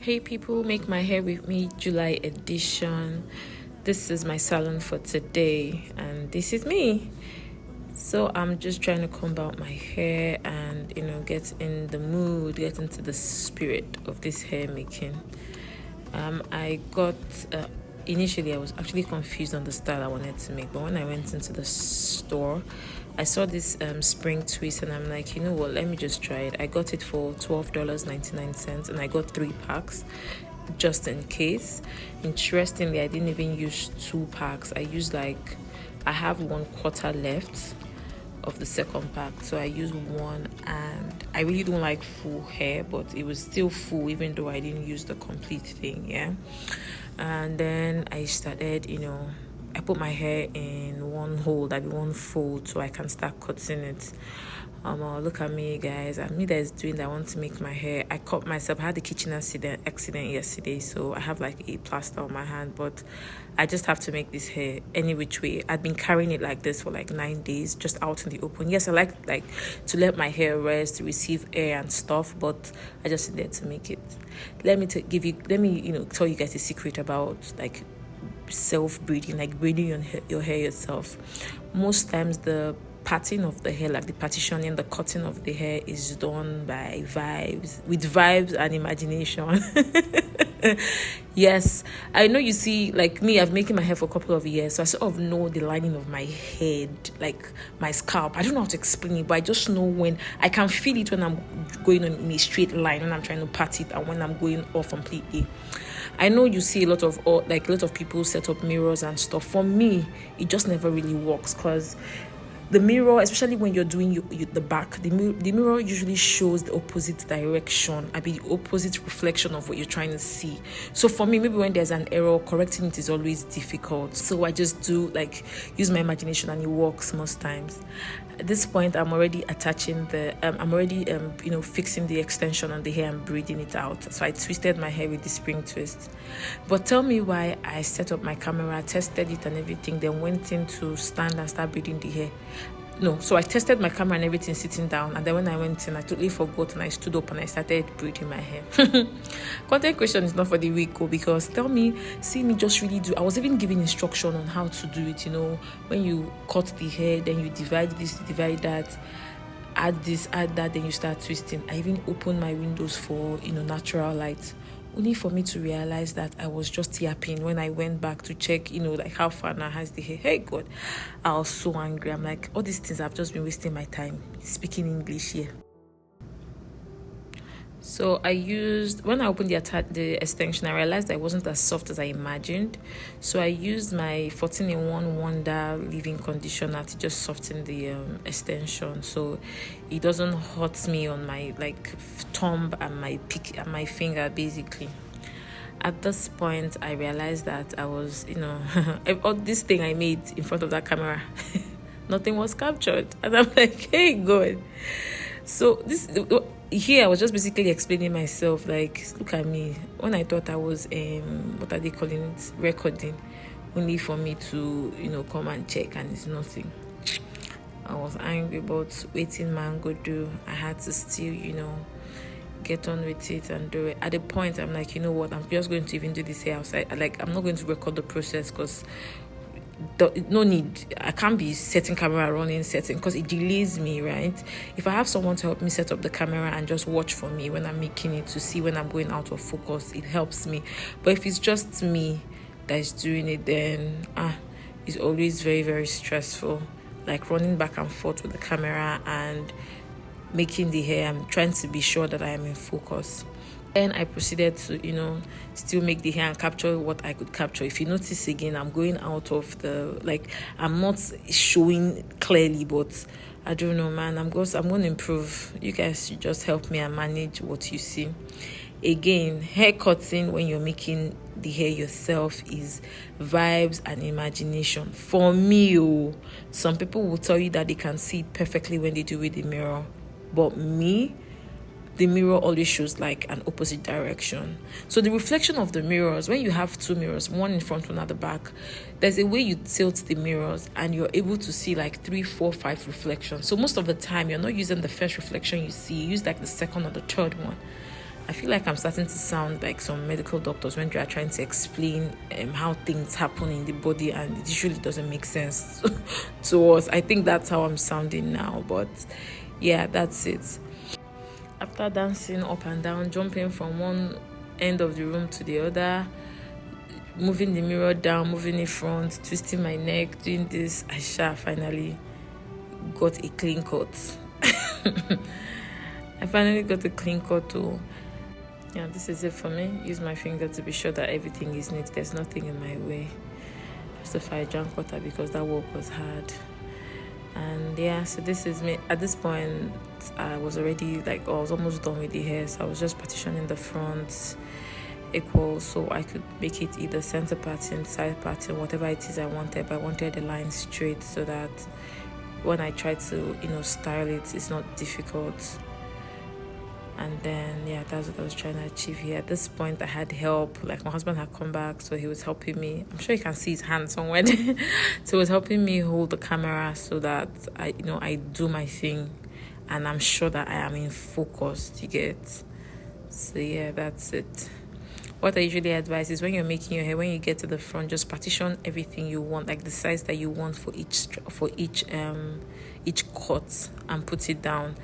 Hey people, make my hair with me, July edition. This is my salon for today, and this is me. So I'm just trying to comb out my hair and get in the mood, get into the spirit of this hair making. I got initially I was actually confused on the style I wanted to make, but when I went into the store, I saw this spring twist and I'm like, you know what, let me just try it. I got it for $12.99 and I got 3 packs just in case. Interestingly, I didn't even use 2 packs. I have 1/4 left of the second pack, so I used one, and I really don't like full hair, but it was still full even though I didn't use the complete thing. And then I started, I put my hair in one hold, one fold, so I can start cutting it. Look at me, guys. I'm me that is doing that. I want to make my hair. I cut myself. I had a kitchen accident yesterday, so I have like a plaster on my hand, but I just have to make this hair any which way. I've been carrying it like this for like 9 days, just out in the open. Yes, I like to let my hair rest, to receive air and stuff, but I just needed to make it. Let me tell you guys a secret about like self-braiding, like braiding your hair yourself. Most times the parting of the hair, like the partitioning, the cutting of the hair, is done by vibes and imagination. Yes, I know. You see, like me, I've been making my hair for a couple of years, so I sort of know the lining of my head, like my scalp. I don't know how to explain it, but I just know when I can feel it when I'm going on in a straight line, when I'm trying to part it, and when I'm going off completely. I know you see a lot of people set up mirrors and stuff. For me, it just never really works, because the mirror, especially when you're doing the back, the mirror usually shows the opposite direction, the opposite reflection of what you're trying to see. So for me, maybe when there's an error, correcting it is always difficult. So I just use my imagination, and it works most times. At this point, I'm already attaching fixing the extension on the hair and braiding it out. So I twisted my hair with the spring twist. But tell me why I set up my camera, tested it and everything, then went in to stand and start braiding the hair. No, so I tested my camera and everything sitting down, and then when I went in, I totally forgot, and I stood up and I started braiding my hair. Content creation is not for the weak, because see me just really do. I was even giving instruction on how to do it. When you cut the hair, then you divide this, divide that, add this, add that, then you start twisting. I even opened my windows for natural light, only for me to realize that I was just yapping when I went back to check, how far now has the hair. Hey God, I was so angry. I'm like, all these things, I've just been wasting my time speaking English here. So when I opened the extension, I realized that it wasn't as soft as I imagined. So I used my 14-in-1 Wonder leave-in conditioner to just soften the extension, so it doesn't hurt me on my thumb and my finger, basically. At this point, I realized that I was, all this thing I made in front of that camera, nothing was captured. And I'm like, hey, God. So here I was just basically explaining myself, like, look at me. When I thought I was, what are they calling it, recording, only for me to, come and check, and it's nothing. I was angry, but waiting man go do. I had to still, get on with it and do it. At the point, I'm like, you know what, I'm just going to even do this here outside. I'm not going to record the process, because no need. I can't be setting camera, setting, because it delays me, right? If I have someone to help me set up the camera and just watch for me when I'm making it, to see when I'm going out of focus, it helps me. But if it's just me that is doing it, then it's always very, very stressful, like running back and forth with the camera and making the hair. I'm trying to be sure that I am in focus. Then I proceeded to, still make the hair and capture what I could capture. If you notice again, I'm going out of I'm not showing clearly, but I don't know, man. I'm going to improve. You guys should just help me and manage what you see. Again, hair cutting when you're making the hair yourself is vibes and imagination. For me, some people will tell you that they can see it perfectly when they do with the mirror, but me, the mirror always shows like an opposite direction. So the reflection of the mirrors, when you have 2 mirrors, one in front, one at the back, there's a way you tilt the mirrors and you're able to see like 3, 4, 5 reflections. So most of the time, you're not using the first reflection you see, you use like the second or the third one. I feel like I'm starting to sound like some medical doctors when they are trying to explain how things happen in the body, and it usually doesn't make sense to us. I think that's how I'm sounding now, but yeah, that's it. After dancing up and down, jumping from one end of the room to the other, moving the mirror down, moving it front, twisting my neck, doing this, I finally got a clean cut. I finally got a clean cut too. Yeah, this is it for me. Use my finger to be sure that everything is neat. There's nothing in my way. Just if I drank water because that work was hard. And yeah, so this is me. At this point, I was already I was almost done with the hair. So I was just partitioning the front equal so I could make it either center pattern, side pattern, whatever it is I wanted. But I wanted the line straight so that when I try to, style it, it's not difficult. And then yeah, that's what I was trying to achieve here. At this point I had help. Like, my husband had come back, so he was helping me. I'm sure you can see his hand somewhere. So he was helping me hold the camera so that I do my thing, and I'm sure that I am in focus, you get. So yeah, that's it. What I usually advise is when you're making your hair, when you get to the front, just partition everything you want, like the size that you want for each cut, and put it down.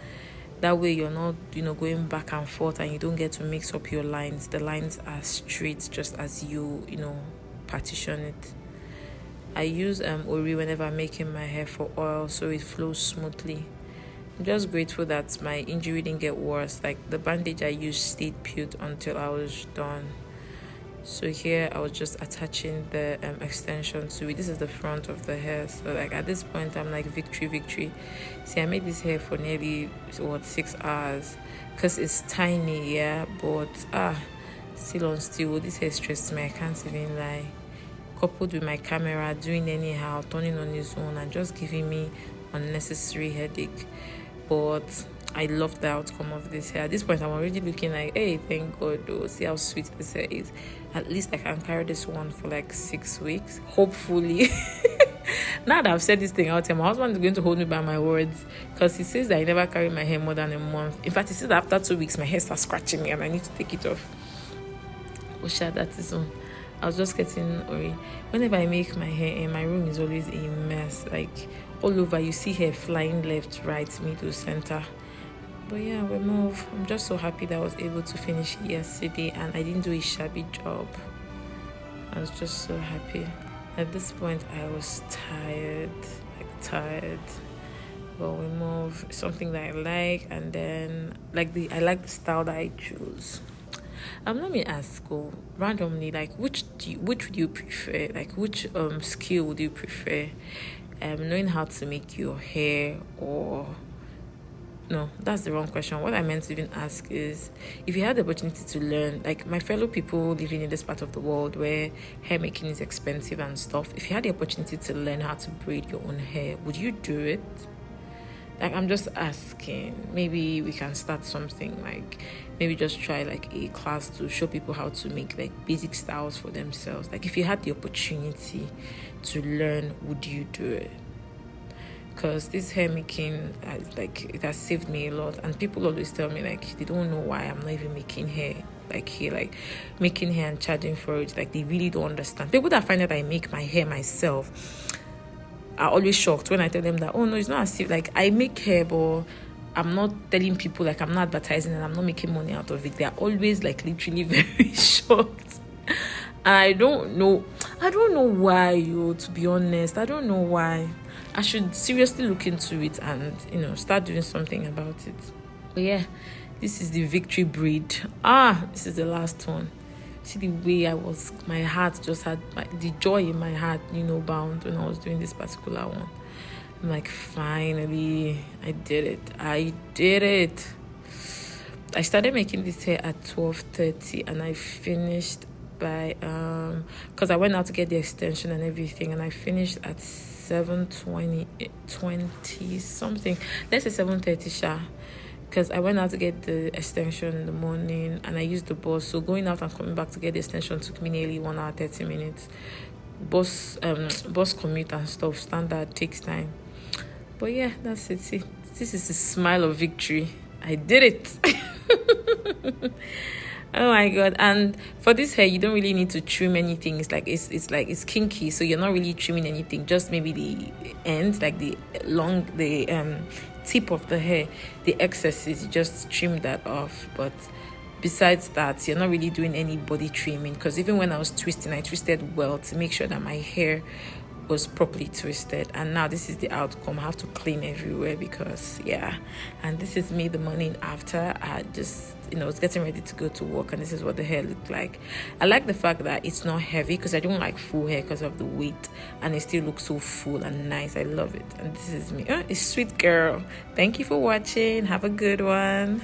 That way you're not, going back and forth, and you don't get to mix up your lines. The lines are straight just as you partition it. I use Ori whenever I'm making my hair for oil, so it flows smoothly. I'm just grateful that my injury didn't get worse. Like, the bandage I used stayed put until I was done. So here I was just attaching the extension to it. This is the front of the hair. So at this point I'm like, victory. See, I made this hair for nearly 6 hours because it's tiny, yeah, but still on still. This hair stressed me, I can't even lie. Coupled with my camera doing anyhow, turning on its own, and just giving me unnecessary headache. But I love the outcome of this hair. At this point, I'm already looking like, hey, thank God, though. See how sweet this hair is. At least I can carry this one for 6 weeks, hopefully. Now that I've said this thing out here, my husband is going to hold me by my words, because he says that I never carry my hair more than a month. In fact, he says that after 2 weeks, my hair starts scratching me and I need to take it off. Osha, that is on. I was just getting Ori. Whenever I make my hair, my room is always a mess. All over, you see hair flying left, right, middle, center. But yeah, we move. I'm just so happy that I was able to finish yesterday and I didn't do a shabby job. I was just so happy. At this point, I was tired. But we move. It's something that I like, and then I like the style that I choose. Let me ask you randomly, which would you prefer? Which skill would you prefer? Knowing how to make your hair, or no, that's the wrong question. What I meant to even ask is, if you had the opportunity to learn, my fellow people living in this part of the world where hair making is expensive and stuff, if you had the opportunity to learn how to braid your own hair, would you do it? I'm just asking. Maybe we can start something, maybe just try a class to show people how to make basic styles for themselves. If you had the opportunity to learn, would you do it? Because this hair making it has saved me a lot, and people always tell me they don't know why I'm not even making hair making hair and charging for it. They really don't understand. People that find out I make my hair myself are always shocked when I tell them that, oh no, it's not as if I make hair, but I'm not telling people, I'm not advertising and I'm not making money out of it. They're always literally very shocked. And I don't know why, to be honest. I don't know why. I should seriously look into it and start doing something about it. But yeah, this is the victory braid. This is the last one. See the way my heart just had the joy in my heart, bound when I was doing this particular one. I'm finally, I did it. I started making this hair at 12:30 and I finished by because I went out to get the extension and everything, and I finished at 7:20 something. Let's say 7:30 sha. Because I went out to get the extension in the morning and I used the bus. So going out and coming back to get the extension took me nearly 1 hour 30 minutes. Bus commute and stuff, standard, takes time. But yeah, that's it. See, this is the smile of victory. I did it. Oh my god. And for this hair, you don't really need to trim anything. It's kinky, so you're not really trimming anything, just maybe the ends, like the tip of the hair, the excesses, you just trim that off. But besides that, you're not really doing any body trimming, because even when I was twisting, I twisted well to make sure that my hair was properly twisted. And now this is the outcome. I have to clean everywhere because yeah. And this is me the morning after. I just, was getting ready to go to work, and this is what the hair looked like. I like the fact that it's not heavy, because I don't like full hair because of the weight, and it still looks so full and nice. I love it. And this is me. It's sweet girl. Thank you for watching. Have a good one.